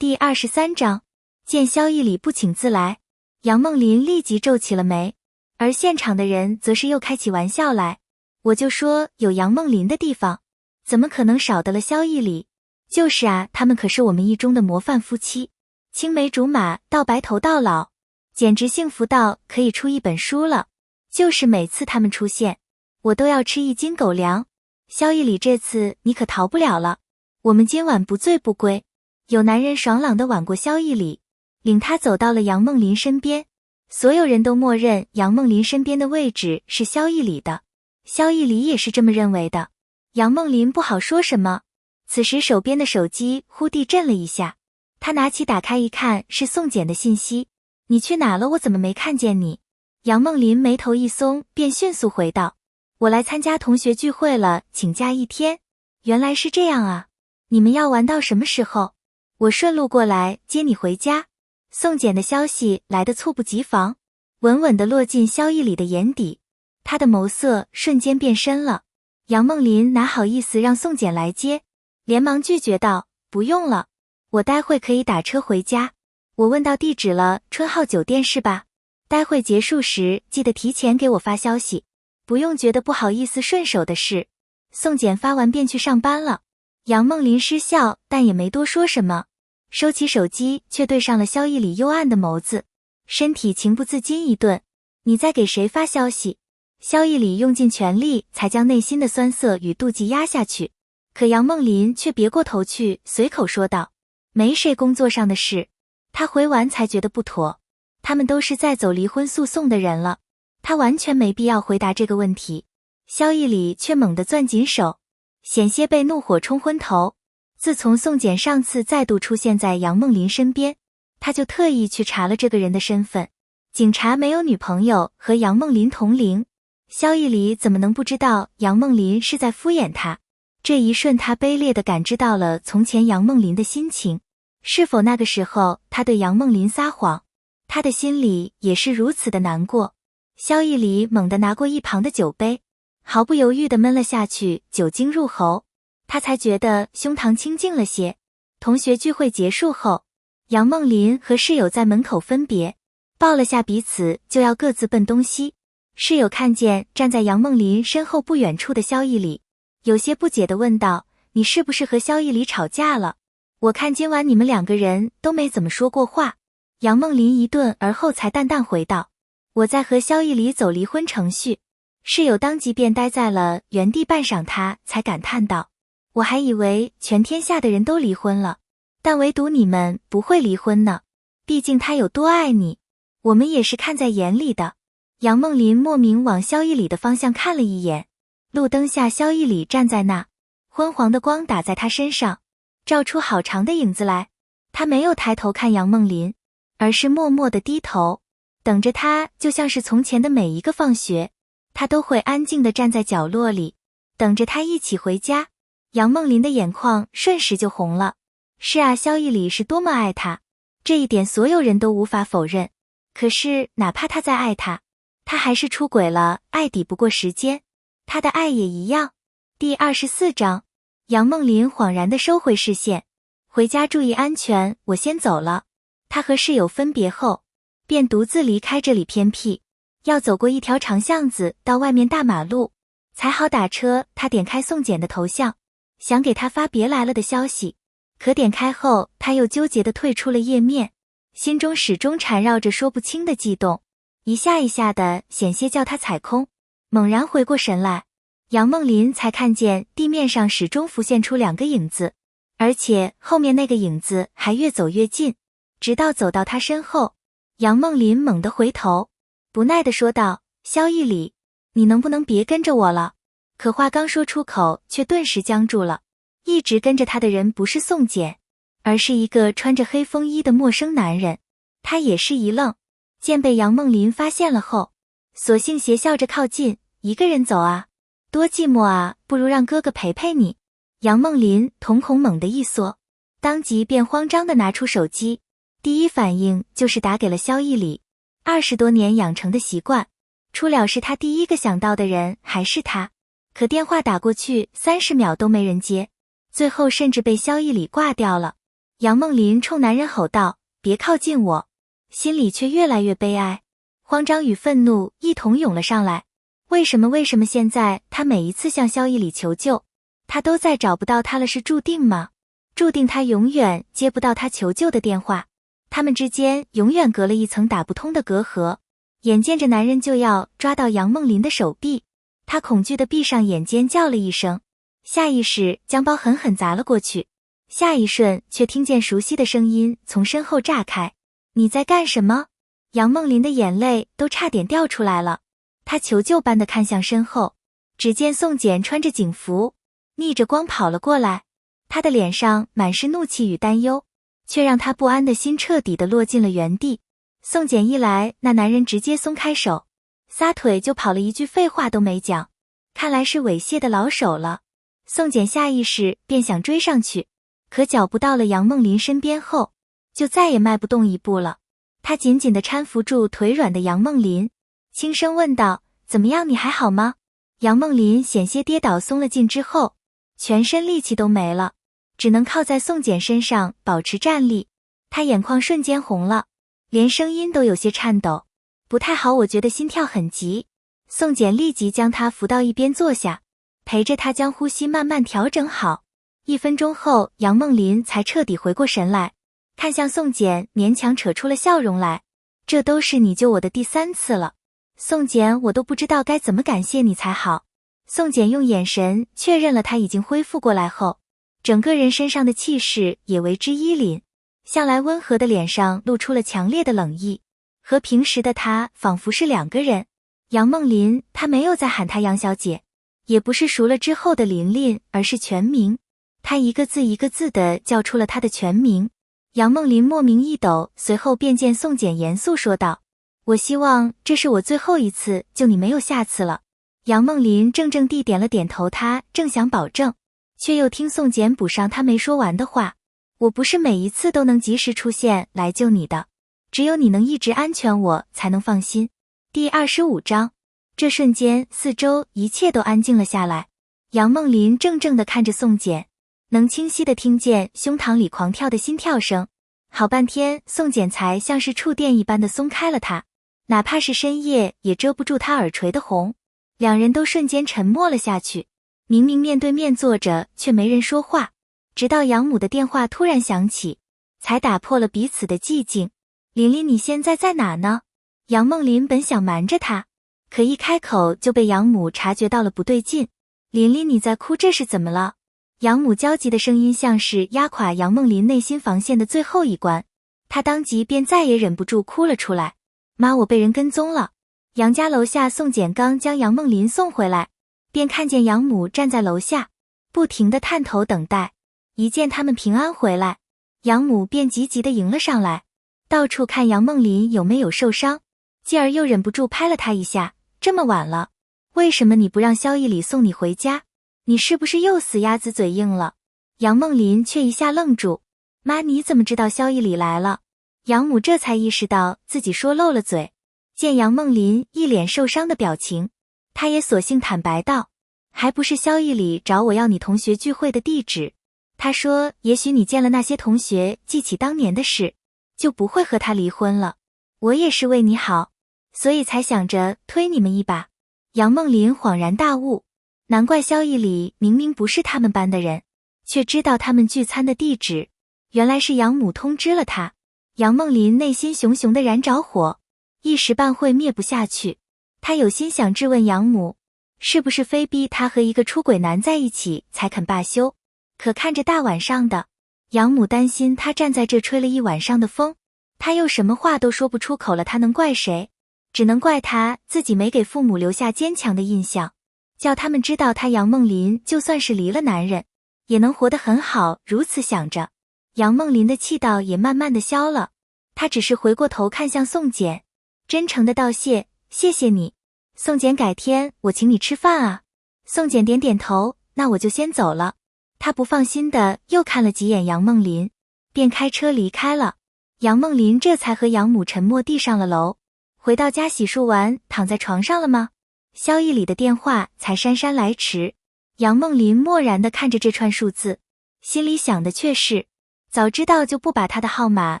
第23章，见萧逸礼不请自来，杨梦麟立即皱起了眉，而现场的人则是又开起玩笑来。我就说有杨梦麟的地方，怎么可能少得了萧逸礼？就是啊，他们可是我们一中的模范夫妻，青梅竹马到白头到老，简直幸福到可以出一本书了。就是每次他们出现，我都要吃一斤狗粮。萧逸礼，这次你可逃不了了，我们今晚不醉不归。有男人爽朗地挽过萧逸礼，领他走到了杨梦麟身边。所有人都默认杨梦麟身边的位置是萧逸礼的，萧逸礼也是这么认为的。杨梦麟不好说什么，此时手边的手机忽地震了一下，他拿起打开一看，是宋简的信息。你去哪了？我怎么没看见你？杨梦麟眉头一松，便迅速回道，我来参加同学聚会了，请假1天。原来是这样啊，你们要玩到什么时候？我顺路过来接你回家。宋简的消息来得猝不及防，稳稳地落进萧逸礼的眼底，他的眸色瞬间变深了。杨梦麟哪好意思让宋简来接，连忙拒绝道，不用了，我待会可以打车回家。我问到地址了，春浩酒店是吧？待会结束时记得提前给我发消息，不用觉得不好意思，顺手的事。宋简发完便去上班了。杨梦麟失笑，但也没多说什么，收起手机却对上了萧逸礼幽暗的眸子，身体情不自禁一顿。你在给谁发消息？萧逸礼用尽全力才将内心的酸涩与妒忌压下去，可杨梦麟却别过头去，随口说道，没谁，工作上的事。他回完才觉得不妥，他们都是在走离婚诉讼的人了，他完全没必要回答这个问题。萧逸礼却猛地攥紧手，险些被怒火冲昏头。自从宋简上次再度出现在杨梦麟身边，他就特意去查了这个人的身份。警察没有女朋友和杨梦麟同龄，萧逸礼怎么能不知道杨梦麟是在敷衍他？这一瞬，他卑劣地感知到了从前杨梦麟的心情。是否那个时候他对杨梦麟撒谎，他的心里也是如此的难过。萧逸礼猛地拿过一旁的酒杯，毫不犹豫地闷了下去，酒精入喉，他才觉得胸膛清静了些。同学聚会结束后，杨梦麟和室友在门口分别，抱了下彼此，就要各自奔东西。室友看见站在杨梦麟身后不远处的萧逸礼，有些不解地问道，你是不是和萧逸礼吵架了？我看今晚你们2个人都没怎么说过话。杨梦麟一顿而后才淡淡回道，我在和萧逸礼走离婚程序。室友当即便呆在了原地半晌，他才感叹道，我还以为全天下的人都离婚了，但唯独你们不会离婚呢，毕竟他有多爱你，我们也是看在眼里的。杨梦麟莫名往萧逸礼的方向看了一眼，路灯下萧逸礼站在那，昏黄的光打在他身上，照出好长的影子来。他没有抬头看杨梦麟，而是默默地低头，等着他，就像是从前的每一个放学，他都会安静地站在角落里，等着他一起回家。杨梦麟的眼眶瞬时就红了。是啊，萧逸礼是多么爱他，这一点所有人都无法否认。可是哪怕他再爱他，他还是出轨了，爱抵不过时间，他的爱也一样。第24章，杨梦麟恍然地收回视线，回家注意安全，我先走了。他和室友分别后，便独自离开这里偏僻，要走过一条长巷子到外面大马路，才好打车。他点开宋简的头像，想给他发别来了的消息，可点开后，他又纠结地退出了页面，心中始终缠绕着说不清的悸动，一下一下的险些叫他踩空。猛然回过神来，杨梦麟才看见地面上始终浮现出2个影子，而且后面那个影子还越走越近，直到走到他身后。杨梦麟猛地回头，不耐地说道，萧逸礼，你能不能别跟着我了？可话刚说出口，却顿时僵住了。一直跟着他的人不是宋简，而是一个穿着黑风衣的陌生男人。他也是一愣，见被杨梦麟发现了后，索性邪笑着靠近，一个人走啊？多寂寞啊，不如让哥哥陪陪你。杨梦麟瞳孔猛地一缩，当即便慌张地拿出手机，第一反应就是打给了萧逸礼。20多年养成的习惯，出了事他第一个想到的人还是他。可电话打过去30秒都没人接，最后甚至被萧逸礼挂掉了。杨梦琳冲男人吼道：“别靠近我！”心里却越来越悲哀，慌张与愤怒一同涌了上来。为什么现在他每一次向萧逸里求救，他都再找不到他了？是注定吗？注定他永远接不到他求救的电话，他们之间永远隔了一层打不通的隔阂。眼见着男人就要抓到杨梦琳的手臂，他恐惧地闭上眼尖叫了一声，下意识将包狠狠砸了过去。下一瞬却听见熟悉的声音从身后炸开：“你在干什么？”杨梦琳的眼泪都差点掉出来了，她求救般地看向身后，只见宋简穿着警服，逆着光跑了过来，他的脸上满是怒气与担忧，却让他不安的心彻底地落进了原地。宋简一来，那男人直接松开手，撒腿就跑了，一句废话都没讲，看来是猥亵的老手了。宋简下意识便想追上去，可脚步到了杨梦琳身边后，就再也迈不动一步了。他紧紧地搀扶住腿软的杨梦琳，轻声问道：“怎么样，你还好吗？”杨梦琳险些跌倒，松了劲之后，全身力气都没了，只能靠在宋简身上保持站立。他眼眶瞬间红了，连声音都有些颤抖。不太好，我觉得心跳很急。宋简立即将他扶到一边坐下，陪着他将呼吸慢慢调整好。1分钟后，杨梦琳才彻底回过神来，看向宋简，勉强扯出了笑容来：“这都是你救我的第3次了，宋简，我都不知道该怎么感谢你才好。”宋简用眼神确认了他已经恢复过来后，整个人身上的气势也为之一凛，向来温和的脸上露出了强烈的冷意，和平时的他仿佛是2个人。杨梦琳，他没有再喊她杨小姐，也不是熟了之后的琳琳，而是全名。他一个字一个字地叫出了他的全名。杨梦琳莫名一抖，随后便见宋简严肃说道：“我希望这是我最后一次救你，没有下次了。”杨梦琳怔怔地点了点头，他正想保证，却又听宋简补上他没说完的话：“我不是每一次都能及时出现来救你的，只有你能一直安全，我才能放心。”第25章。这瞬间，四周一切都安静了下来。杨梦琳怔怔地看着宋简，能清晰地听见胸膛里狂跳的心跳声。好半天，宋简才像是触电一般地松开了他，哪怕是深夜也遮不住他耳垂的红。两人都瞬间沉默了下去，明明面对面坐着，却没人说话。直到养母的电话突然响起，才打破了彼此的寂静。琳琳，你现在在哪呢？杨梦琳本想瞒着他，可一开口就被养母察觉到了不对劲。琳琳，你在哭，这是怎么了？养母焦急的声音像是压垮杨梦琳内心防线的最后一关，她当即便再也忍不住哭了出来。妈，我被人跟踪了。杨家楼下，宋简刚将杨梦琳送回来，便看见养母站在楼下，不停地探头等待。一见他们平安回来，养母便急急地迎了上来，到处看杨梦琳有没有受伤，继而又忍不住拍了她一下：“这么晚了，为什么你不让萧逸里送你回家？你是不是又死鸭子嘴硬了？”杨梦琳却一下愣住：“妈，你怎么知道萧逸里来了？”养母这才意识到自己说漏了嘴，见杨梦琳一脸受伤的表情，她也索性坦白道：“还不是萧逸里找我要你同学聚会的地址，他说也许你见了那些同学，记起当年的事，就不会和他离婚了。我也是为你好，所以才想着推你们一把。”杨梦琳恍然大悟，难怪萧逸里明明不是他们班的人，却知道他们聚餐的地址，原来是养母通知了他。杨梦琳内心熊熊的燃着火，一时半会灭不下去。她有心想质问养母，是不是非逼她和一个出轨男在一起才肯罢休，可看着大晚上的，养母担心她站在这吹了一晚上的风，她又什么话都说不出口了，她能怪谁？只能怪她自己没给父母留下坚强的印象，叫他们知道她杨梦琳就算是离了男人，也能活得很好。如此想着，杨梦琳的气道也慢慢的消了，她只是回过头看向宋简，真诚的道谢：“谢谢你，宋简，改天我请你吃饭啊。”宋简点点头：“那我就先走了。”他不放心的又看了几眼杨梦琳，便开车离开了。杨梦琳这才和养母沉默地上了楼。回到家洗漱完，躺在床上了吗？萧逸里的电话才姗姗来迟。杨梦琳漠然地看着这串数字，心里想的却是，早知道就不把他的号码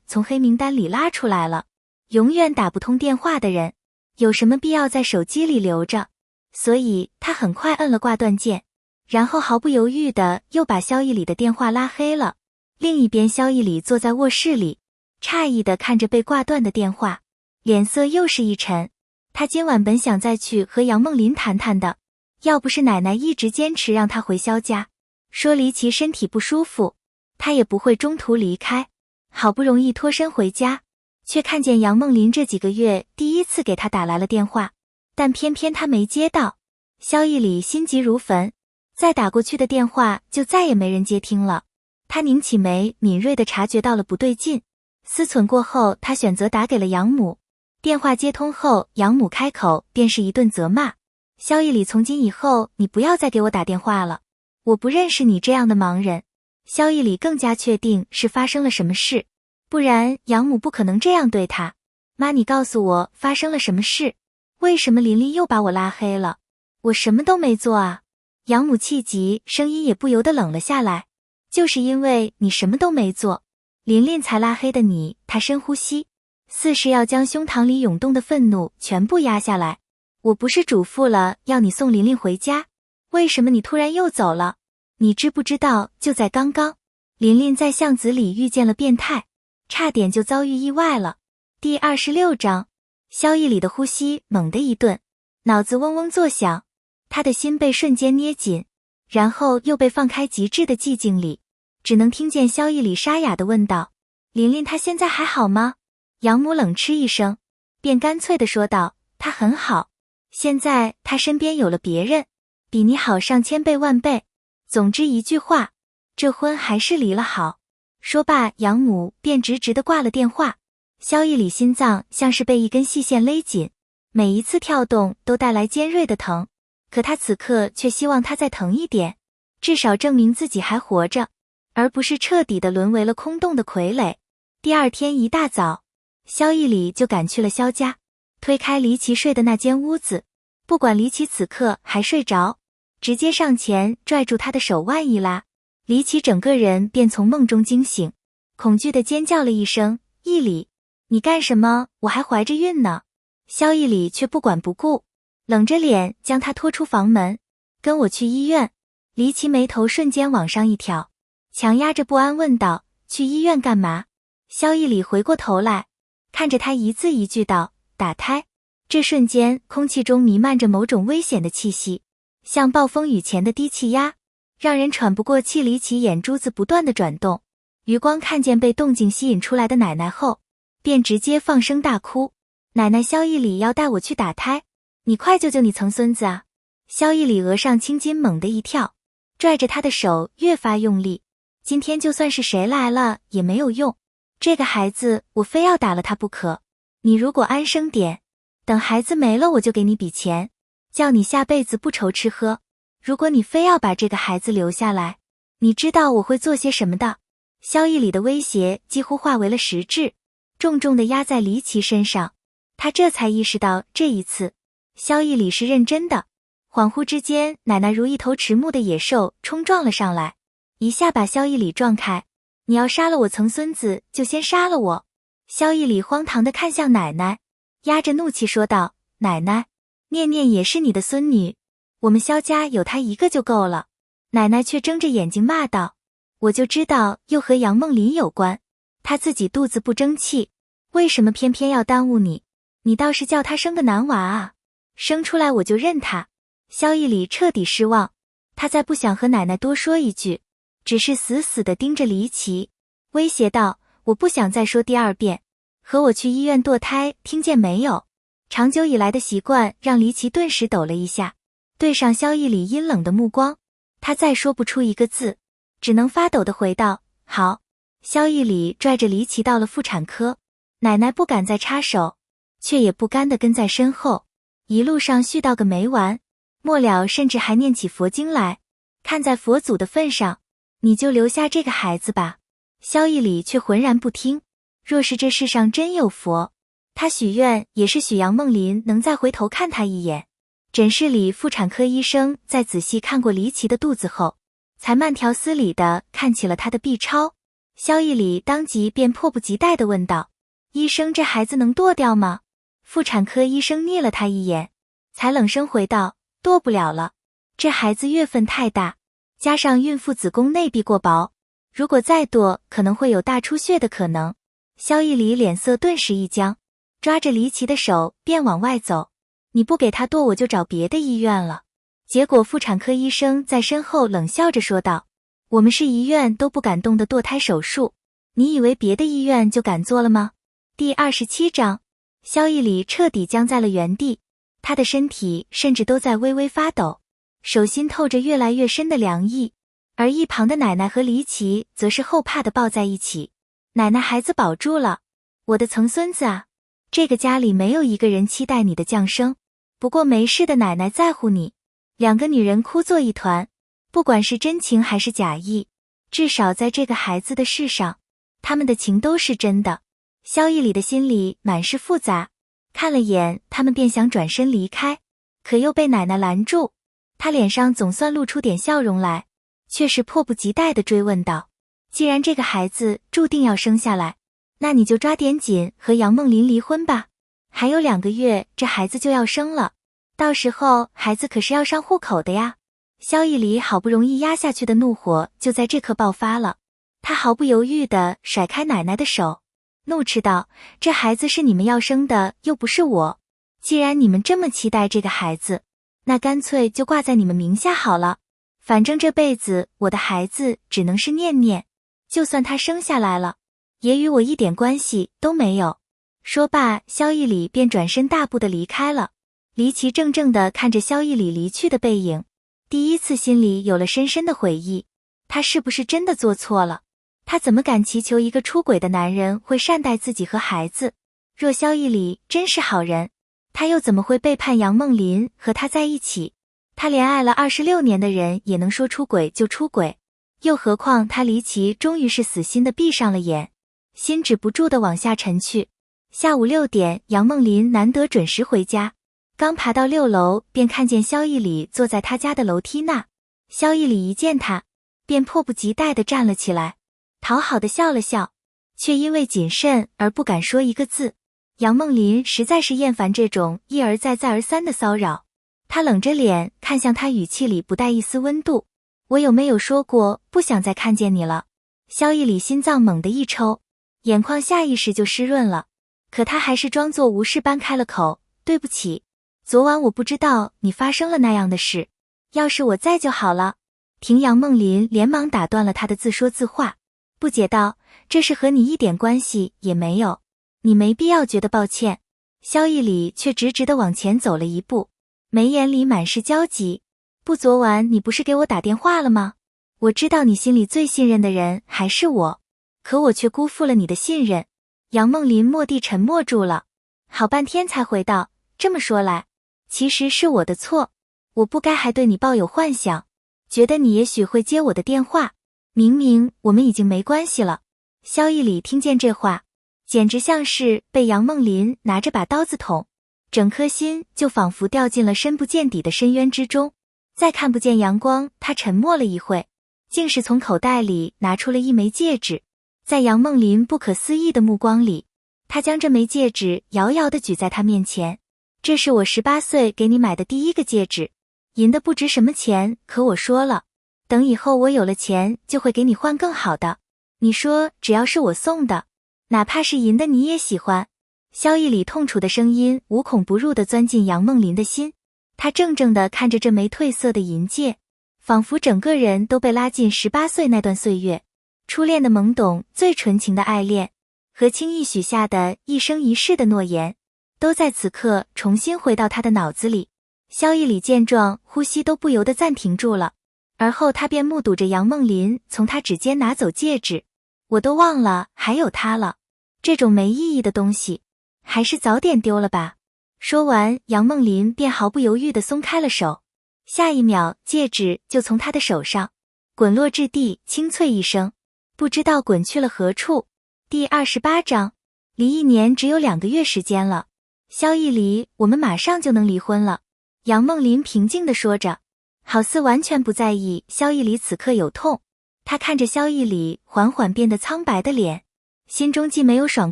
从黑名单里拉出来了。永远打不通电话的人，有什么必要在手机里留着？所以他很快摁了挂断键，然后毫不犹豫地又把萧逸礼的电话拉黑了。另一边，萧逸礼坐在卧室里，诧异地看着被挂断的电话，脸色又是一沉。他今晚本想再去和杨梦琳谈谈的，要不是奶奶一直坚持让他回萧家，说黎琪身体不舒服，他也不会中途离开。好不容易脱身回家，却看见杨梦琳这几个月第一次给他打来了电话，但偏偏他没接到。萧逸礼心急如焚，再打过去的电话就再也没人接听了。他拧起眉，敏锐地察觉到了不对劲。思忖过后，他选择打给了养母。电话接通后，养母开口便是一顿责骂：萧逸礼，从今以后你不要再给我打电话了，我不认识你这样的盲人。萧逸礼更加确定是发生了什么事，不然养母不可能这样对他。妈，你告诉我发生了什么事？为什么琳琳又把我拉黑了？我什么都没做啊！养母气急，声音也不由得冷了下来。就是因为你什么都没做，琳琳才拉黑的你。他深呼吸，似是要将胸膛里涌动的愤怒全部压下来。我不是嘱咐了要你送琳琳回家，为什么你突然又走了？你知不知道就在刚刚，琳琳在巷子里遇见了变态，差点就遭遇意外了。第26章，萧逸礼的呼吸猛地一顿，脑子嗡嗡作响，他的心被瞬间捏紧，然后又被放开极致的寂静里，只能听见萧逸礼沙哑地问道：琳琳她现在还好吗？养母冷嗤一声，便干脆地说道：她很好，现在她身边有了别人，比你好上千倍万倍。总之一句话，这婚还是离了好。说罢，养母便直直地挂了电话。萧逸礼心脏像是被一根细线勒紧，每一次跳动都带来尖锐的疼，可他此刻却希望他再疼一点，至少证明自己还活着，而不是彻底地沦为了空洞的傀儡。第二天一大早，萧逸礼就赶去了萧家，推开黎琪睡的那间屋子，不管黎琪此刻还睡着，直接上前拽住他的手腕一拉，黎琪整个人便从梦中惊醒，恐惧地尖叫了一声：逸礼，你干什么？我还怀着孕呢。萧逸礼却不管不顾，冷着脸将他拖出房门：跟我去医院。黎琪眉头瞬间往上一挑，强压着不安问道：去医院干嘛？萧逸礼回过头来，看着他一字一句道：打胎。这瞬间空气中弥漫着某种危险的气息，像暴风雨前的低气压，让人喘不过气。黎琪眼珠子不断地转动，余光看见被动静吸引出来的奶奶后，便直接放声大哭：奶奶，萧逸礼要带我去打胎，你快救救你曾孙子啊！萧逸礼额上青筋猛地一跳，拽着他的手越发用力。今天就算是谁来了也没有用，这个孩子我非要打了他不可。你如果安生点，等孩子没了我就给你笔钱，叫你下辈子不愁吃喝。如果你非要把这个孩子留下来，你知道我会做些什么的。萧逸礼的威胁几乎化为了实质，重重地压在黎琪身上。他这才意识到这一次萧逸礼是认真的。恍惚之间，奶奶如一头迟暮的野兽冲撞了上来，一下把萧逸礼撞开。你要杀了我曾孙子就先杀了我。萧逸礼荒唐地看向奶奶，压着怒气说道：奶奶，念念也是你的孙女，我们萧家有她一个就够了。奶奶却睁着眼睛骂道：我就知道又和杨梦琳有关，她自己肚子不争气，为什么偏偏要耽误你？你倒是叫她生个男娃啊，生出来我就认她。萧逸礼彻底失望，他再不想和奶奶多说一句，只是死死地盯着黎琪，威胁道：我不想再说第二遍，和我去医院堕胎，听见没有？长久以来的习惯让黎琪顿时抖了一下，对上萧逸礼阴冷的目光，他再说不出一个字，只能发抖地回道：好。萧逸礼拽着黎琪到了妇产科，奶奶不敢再插手，却也不甘地跟在身后，一路上絮叨个没完，末了甚至还念起佛经来，看在佛祖的份上，你就留下这个孩子吧。萧逸礼却浑然不听，若是这世上真有佛，他许愿也是许杨梦琳能再回头看他一眼。诊室里，妇产科医生在仔细看过黎琪的肚子后，才慢条斯理地看起了他的 B 超。萧逸礼当即便迫不及待地问道：医生，这孩子能剁掉吗？妇产科医生睨了他一眼，才冷声回道：剁不了了，这孩子月份太大，加上孕妇子宫内壁过薄，如果再剁可能会有大出血的可能。萧逸礼脸色顿时一僵，抓着黎琪的手便往外走。你不给他剁，我就找别的医院了。结果妇产科医生在身后冷笑着说道：我们是医院都不敢动的堕胎手术，你以为别的医院就敢做了吗？第27章，萧逸礼彻底僵在了原地，他的身体甚至都在微微发抖，手心透着越来越深的凉意，而一旁的奶奶和黎琪则是后怕的抱在一起。奶奶，孩子保住了，我的曾孙子啊，这个家里没有一个人期待你的降生，不过没事的，奶奶在乎你。两个女人哭作一团，不管是真情还是假意，至少在这个孩子的事上，他们的情都是真的。萧逸礼的心里满是复杂，看了眼他们便想转身离开，可又被奶奶拦住。他脸上总算露出点笑容来，却是迫不及待地追问道：既然这个孩子注定要生下来，那你就抓点紧和杨梦琳离婚吧，还有2个月这孩子就要生了，到时候孩子可是要上户口的呀。萧逸礼好不容易压下去的怒火就在这刻爆发了，他毫不犹豫地甩开奶奶的手，怒斥道：这孩子是你们要生的，又不是我，既然你们这么期待这个孩子，那干脆就挂在你们名下好了，反正这辈子我的孩子只能是念念，就算他生下来了，也与我一点关系都没有。说罢，萧逸礼便转身大步地离开了。黎琪怔怔地看着萧逸礼离去的背影，第一次心里有了深深的悔意，他是不是真的做错了？他怎么敢祈求一个出轨的男人会善待自己和孩子？若萧逸礼真是好人，他又怎么会背叛杨梦琳和他在一起？他连爱了26年的人也能说出轨就出轨，又何况他黎琪终于是死心的闭上了眼，心止不住的往下沉去。下午6点，杨梦琳难得准时回家，刚爬到6楼便看见萧逸礼坐在他家的楼梯那。萧逸礼一见他，便迫不及待地站了起来，讨好的笑了笑，却因为谨慎而不敢说一个字。杨梦琳实在是厌烦这种一而再再而三的骚扰，她冷着脸看向他，语气里不带一丝温度：我有没有说过不想再看见你了？萧逸礼心脏猛地一抽，眼眶下意识就湿润了，可他还是装作无事般开了口：对不起，昨晚我不知道你发生了那样的事，要是我在就好了。听杨梦琳连忙打断了他的自说自话，不解道：这事和你一点关系也没有，你没必要觉得抱歉。萧逸礼却直直地往前走了一步，眉眼里满是焦急：不，昨晚你不是给我打电话了吗？我知道你心里最信任的人还是我，可我却辜负了你的信任。杨梦琳蓦地沉默住了，好半天才回道：这么说来，其实是我的错，我不该还对你抱有幻想，觉得你也许会接我的电话，明明我们已经没关系了。萧逸礼听见这话，简直像是被杨梦琳拿着把刀子捅，整颗心就仿佛掉进了深不见底的深渊之中。再看不见阳光，他沉默了一会，竟是从口袋里拿出了一枚戒指。在杨梦琳不可思议的目光里，他将这枚戒指遥遥地举在他面前。这是我18岁给你买的第一个戒指，银的不值什么钱，可我说了，等以后我有了钱就会给你换更好的。你说只要是我送的，哪怕是银的你也喜欢？萧逸礼痛楚的声音无孔不入地钻进杨梦琳的心，他怔怔地看着这枚褪色的银戒，仿佛整个人都被拉进18岁那段岁月，初恋的懵懂，最纯情的爱恋，和轻易许下的一生一世的诺言，都在此刻重新回到他的脑子里。萧逸礼见状，呼吸都不由得暂停住了，而后他便目睹着杨梦琳从他指尖拿走戒指。我都忘了还有它了，这种没意义的东西，还是早点丢了吧。说完，杨梦琳便毫不犹豫地松开了手，下一秒，戒指就从他的手上滚落至地，清脆一声，不知道滚去了何处。第28章，离1年只有2个月时间了。萧逸礼，我们马上就能离婚了。杨梦琳平静地说着，好似完全不在意萧逸礼此刻有痛。他看着萧逸里缓缓变得苍白的脸，心中既没有爽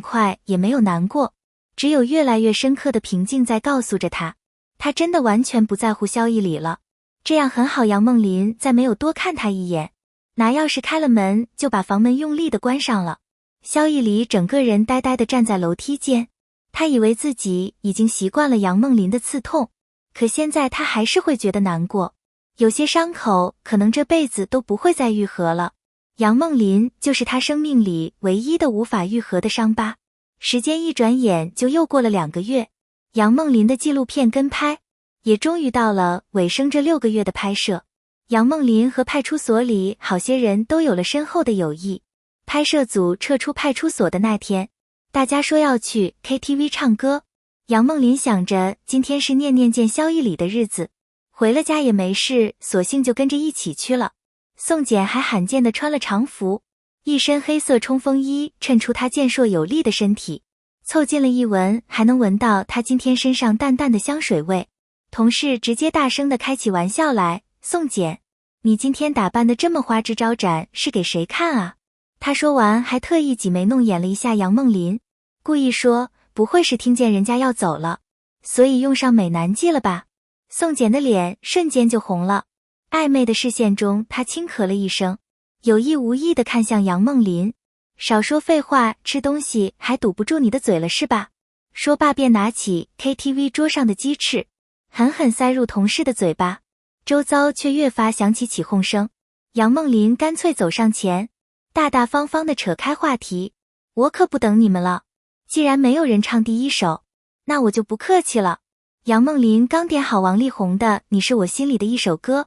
快，也没有难过，只有越来越深刻的平静在告诉着他，他真的完全不在乎萧逸里了。这样很好。杨梦林再没有多看他一眼，拿钥匙开了门，就把房门用力地关上了。萧逸里整个人呆呆地站在楼梯间，他以为自己已经习惯了杨梦林的刺痛，可现在他还是会觉得难过。有些伤口可能这辈子都不会再愈合了。杨梦林就是他生命里唯一的无法愈合的伤疤。时间一转眼就又过了2个月，杨梦林的纪录片跟拍也终于到了尾声，这6个月的拍摄，杨梦林和派出所里好些人都有了深厚的友谊。拍摄组撤出派出所的那天，大家说要去 KTV 唱歌，杨梦林想着今天是念念见萧逸里的日子，回了家也没事，索性就跟着一起去了。宋简还罕见地穿了长服，一身黑色冲锋衣衬出她健硕有力的身体，凑近了一闻，还能闻到她今天身上淡淡的香水味。同事直接大声地开起玩笑来，宋简，你今天打扮得这么花枝招展，是给谁看啊？他说完还特意挤眉弄眼了一下杨梦林，故意说，不会是听见人家要走了，所以用上美男计了吧？宋简的脸瞬间就红了，暧昧的视线中他轻咳了一声，有意无意地看向杨梦林，少说废话，吃东西还堵不住你的嘴了是吧？说罢便拿起 KTV 桌上的鸡翅，狠狠塞入同事的嘴巴，周遭却越发响起起哄声。杨梦林干脆走上前，大大方方地扯开话题，我可不等你们了，既然没有人唱第一首，那我就不客气了。杨梦林刚点好王力宏的《你是我心里的一首歌》，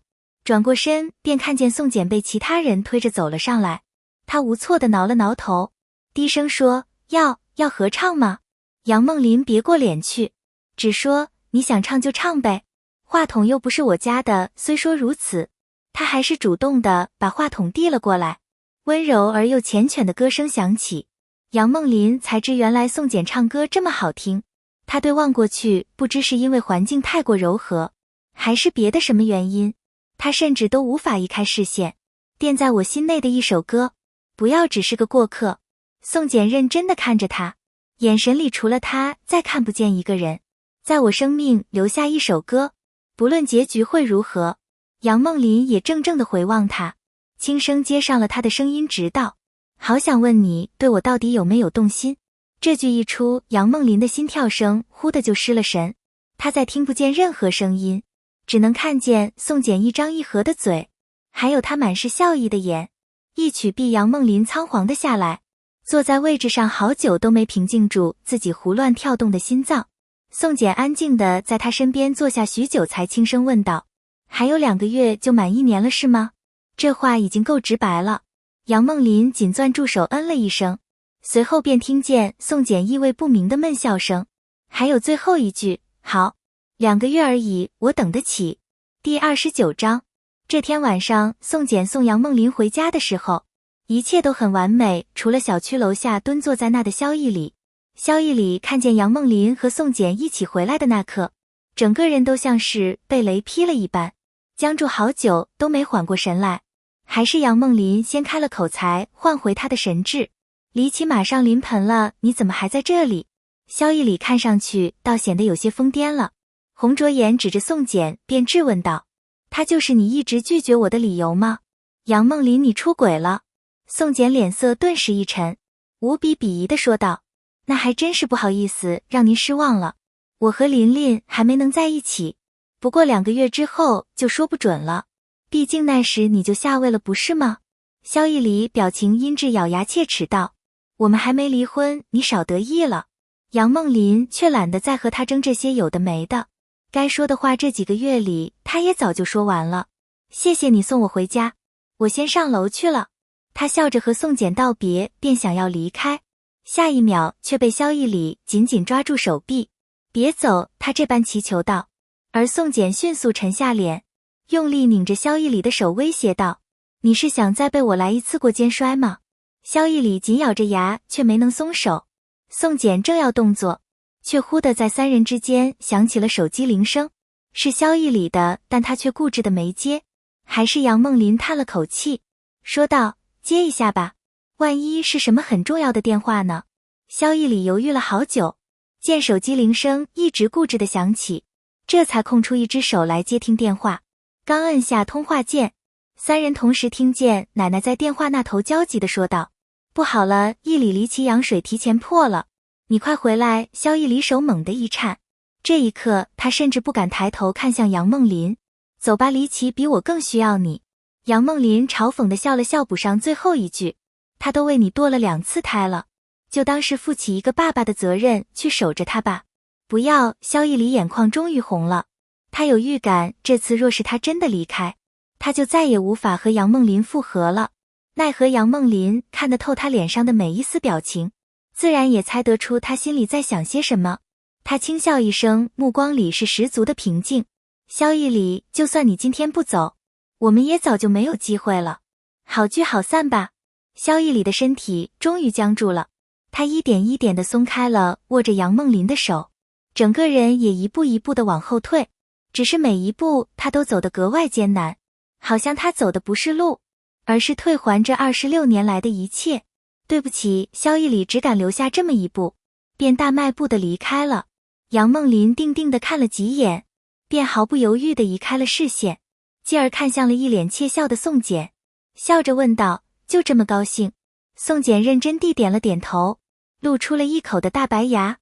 转过身便看见宋简被其他人推着走了上来，他无措地挠了挠头，低声说，要合唱吗？杨梦林别过脸去，只说你想唱就唱呗，话筒又不是我家的。虽说如此，他还是主动地把话筒递了过来，温柔而又缱绻的歌声响起，杨梦林才知原来宋简唱歌这么好听。他对望过去，不知是因为环境太过柔和，还是别的什么原因，他甚至都无法移开视线。垫在我心内的一首歌，不要只是个过客。宋简认真地看着他，眼神里除了他再看不见一个人。在我生命留下一首歌，不论结局会如何。杨梦林也怔怔地回望他，轻声接上了他的声音，直道，好想问你对我到底有没有动心。这句一出，杨梦林的心跳声忽的就失了神，他再听不见任何声音，只能看见宋简一张一合的嘴，还有他满是笑意的眼。一曲毕，杨梦林仓皇的下来，坐在位置上好久都没平静住自己胡乱跳动的心脏。宋简安静的在他身边坐下许久，才轻声问道，还有2个月就满1年了是吗？这话已经够直白了。杨梦林紧攥住手，嗯了一声，随后便听见宋简意味不明的闷笑声，还有最后一句，好，2个月而已，我等得起。第29章。这天晚上，宋简送杨梦林回家的时候，一切都很完美，除了小区楼下蹲坐在那的萧逸里。萧逸里看见杨梦林和宋简一起回来的那刻，整个人都像是被雷劈了一般，僵住好久都没缓过神来。还是杨梦林先开了口，才换回他的神智。李启马上临盆了，你怎么还在这里？萧逸里看上去倒显得有些疯癫了，红着眼指着宋简便质问道，他就是你一直拒绝我的理由吗？杨梦林，你出轨了？宋简脸色顿时一沉，无比鄙夷地说道，那还真是不好意思让您失望了，我和琳琳还没能在一起，不过2个月之后就说不准了，毕竟那时你就下位了不是吗？萧逸里表情阴鸷，咬牙切齿道，我们还没离婚，你少得意了。杨梦林却懒得再和他争这些有的没的，该说的话这几个月里他也早就说完了。谢谢你送我回家，我先上楼去了。他笑着和宋简道别，便想要离开，下一秒却被萧逸里紧紧抓住手臂，别走，他这般祈求道。而宋简迅速沉下脸，用力拧着萧逸里的手，威胁道，你是想再被我来一次过肩摔吗？萧逸里紧咬着牙，却没能松手。宋简正要动作，却忽地在3人之间响起了手机铃声，是萧逸里的，但他却固执的没接。还是杨梦林叹了口气，说道，接一下吧，万一是什么很重要的电话呢？萧逸里犹豫了好久，见手机铃声一直固执地响起，这才空出一只手来接听电话。刚摁下通话键，三人同时听见奶奶在电话那头焦急地说道：不好了，逸里离奇羊水提前破了，你快回来！萧逸里手猛地一颤，这一刻他甚至不敢抬头看向杨梦林。走吧，离奇比我更需要你。杨梦林嘲讽地笑了笑，补上最后一句：他都为你堕了2次胎了，就当是负起一个爸爸的责任去守着他吧。不要！萧逸里眼眶终于红了，他有预感这次若是他真的离开，他就再也无法和杨梦林复合了。奈何杨梦林看得透他脸上的每一丝表情，自然也猜得出他心里在想些什么。他轻笑一声，目光里是十足的平静。萧逸里，就算你今天不走，我们也早就没有机会了。好聚好散吧。萧逸里的身体终于僵住了，他一点一点地松开了握着杨梦林的手，整个人也一步一步地往后退，只是每一步他都走得格外艰难，好像他走的不是路，而是退还这26年来的一切。对不起，萧逸里只敢留下这么一步，便大迈步地离开了。杨梦林定定地看了几眼，便毫不犹豫地移开了视线，继而看向了一脸窃笑的宋简，笑着问道：就这么高兴？宋简认真地点了点头，露出了一口的大白牙。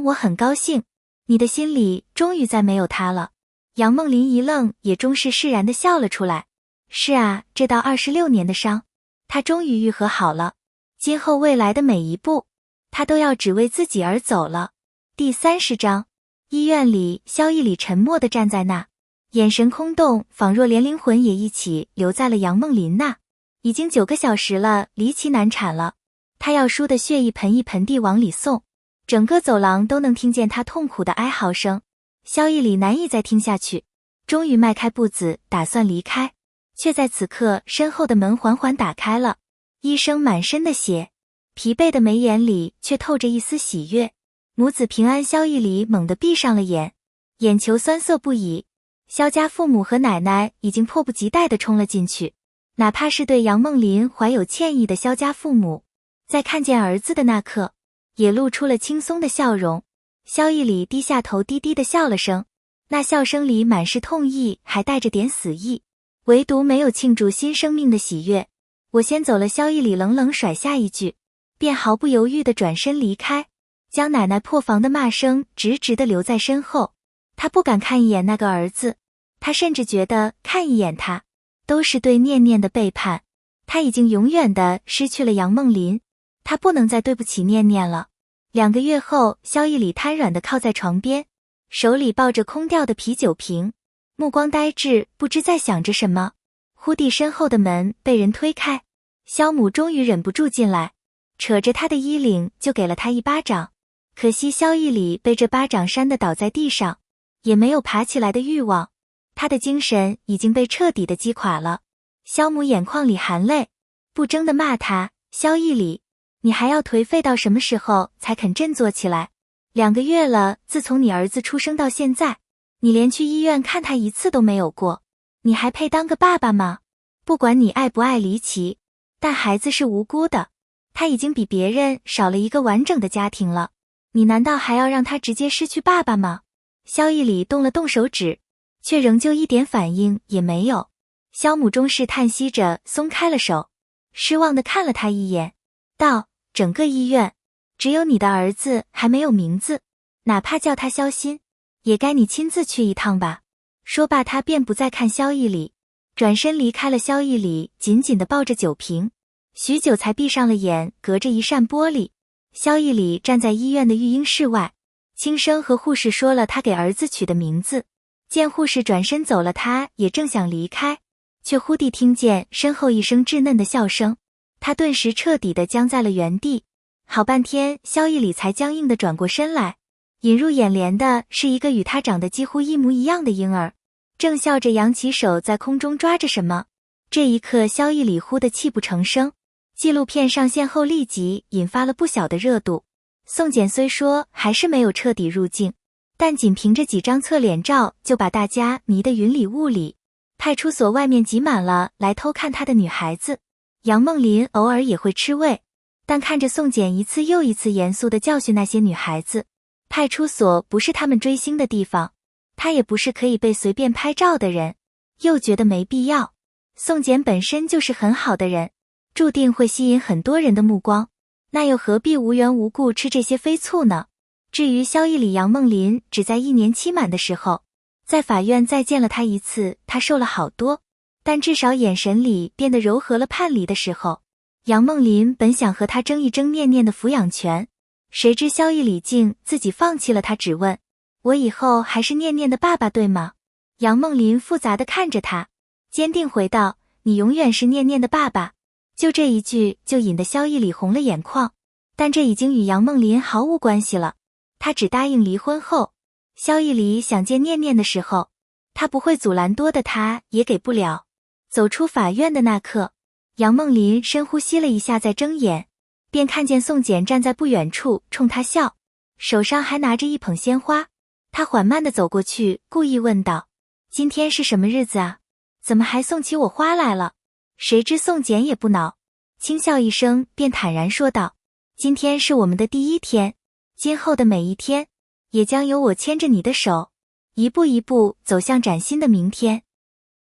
我很高兴，你的心里终于再没有他了。杨梦林一愣，也终是释然地笑了出来。是啊，这道26年的伤，他终于愈合好了，今后未来的每一步，他都要只为自己而走了。第30章，医院里，萧逸里沉默地站在那，眼神空洞，仿若连灵魂也一起留在了杨梦林那。已经9个小时了，离奇难产了，他要输的血一盆一盆地往里送，整个走廊都能听见他痛苦的哀嚎声。萧逸里难以再听下去，终于迈开步子打算离开，却在此刻身后的门缓缓打开了，医生满身的血，疲惫的眉眼里却透着一丝喜悦。母子平安，萧逸里猛地闭上了眼，眼球酸涩不已。萧家父母和奶奶已经迫不及待地冲了进去，哪怕是对杨梦林怀有歉意的萧家父母，在看见儿子的那刻，也露出了轻松的笑容。萧逸里低下头，低低地笑了声，那笑声里满是痛意，还带着点死意，唯独没有庆祝新生命的喜悦。我先走了。萧逸里冷冷甩下一句，便毫不犹豫地转身离开，将奶奶破防的骂声直直地留在身后。他不敢看一眼那个儿子，他甚至觉得看一眼他都是对念念的背叛。他已经永远地失去了杨梦林，他不能再对不起念念了。2个月后，萧逸里瘫软地靠在床边，手里抱着空掉的啤酒瓶，目光呆滞，不知在想着什么。忽地身后的门被人推开，萧母终于忍不住进来，扯着他的衣领就给了他一巴掌。可惜萧逸里被这巴掌扇得倒在地上，也没有爬起来的欲望，他的精神已经被彻底的击垮了。萧母眼眶里含泪，不争地骂他：萧逸里，你还要颓废到什么时候才肯振作起来？2个月了，自从你儿子出生到现在，你连去医院看他一次都没有过，你还配当个爸爸吗？不管你爱不爱离奇，但孩子是无辜的，他已经比别人少了一个完整的家庭了，你难道还要让他直接失去爸爸吗？萧逸里动了动手指，却仍旧一点反应也没有。萧母终是叹息着松开了手，失望地看了他一眼，道：整个医院只有你的儿子还没有名字，哪怕叫他萧心，也该你亲自去一趟吧。说罢，他便不再看萧逸里，转身离开了。萧逸里紧紧地抱着酒瓶，许久才闭上了眼。隔着一扇玻璃，萧逸里站在医院的育婴室外，轻声和护士说了他给儿子取的名字。见护士转身走了，他也正想离开，却忽地听见身后一声稚嫩的笑声，他顿时彻底地僵在了原地。好半天，萧逸里才僵硬地转过身来，引入眼帘的是一个与他长得几乎一模一样的婴儿，正笑着扬起手在空中抓着什么。这一刻，萧逸里忽地泣不成声。纪录片上线后立即引发了不小的热度，宋简虽说还是没有彻底入镜，但仅凭着几张侧脸照就把大家迷得云里雾里。派出所外面挤满了来偷看他的女孩子，杨梦琳偶尔也会吃味，但看着宋简一次又一次严肃地教训那些女孩子，派出所不是他们追星的地方，他也不是可以被随便拍照的人，又觉得没必要。宋简本身就是很好的人，注定会吸引很多人的目光，那又何必无缘无故吃这些飞醋呢？至于萧逸里，杨梦琳只在1年期满的时候，在法院再见了他一次，他瘦了好多，但至少眼神里变得柔和了。叛离的时候，杨梦琳本想和他争一争念念的抚养权，谁知萧逸里竟自己放弃了他，只问我以后还是念念的爸爸对吗？杨梦琳复杂地看着他，坚定回道，你永远是念念的爸爸。就这一句就引得萧逸里红了眼眶，但这已经与杨梦琳毫无关系了。他只答应离婚后，萧逸里想见念念的时候，他不会阻拦，多的他也给不了。走出法院的那刻，杨梦琳深呼吸了一下，再睁眼，便看见宋简站在不远处冲他笑，手上还拿着一捧鲜花。他缓慢地走过去，故意问道，今天是什么日子啊？怎么还送起我花来了？谁知宋简也不恼，轻笑一声，便坦然说道，今天是我们的第1天，今后的每一天，也将由我牵着你的手，一步一步走向崭新的明天。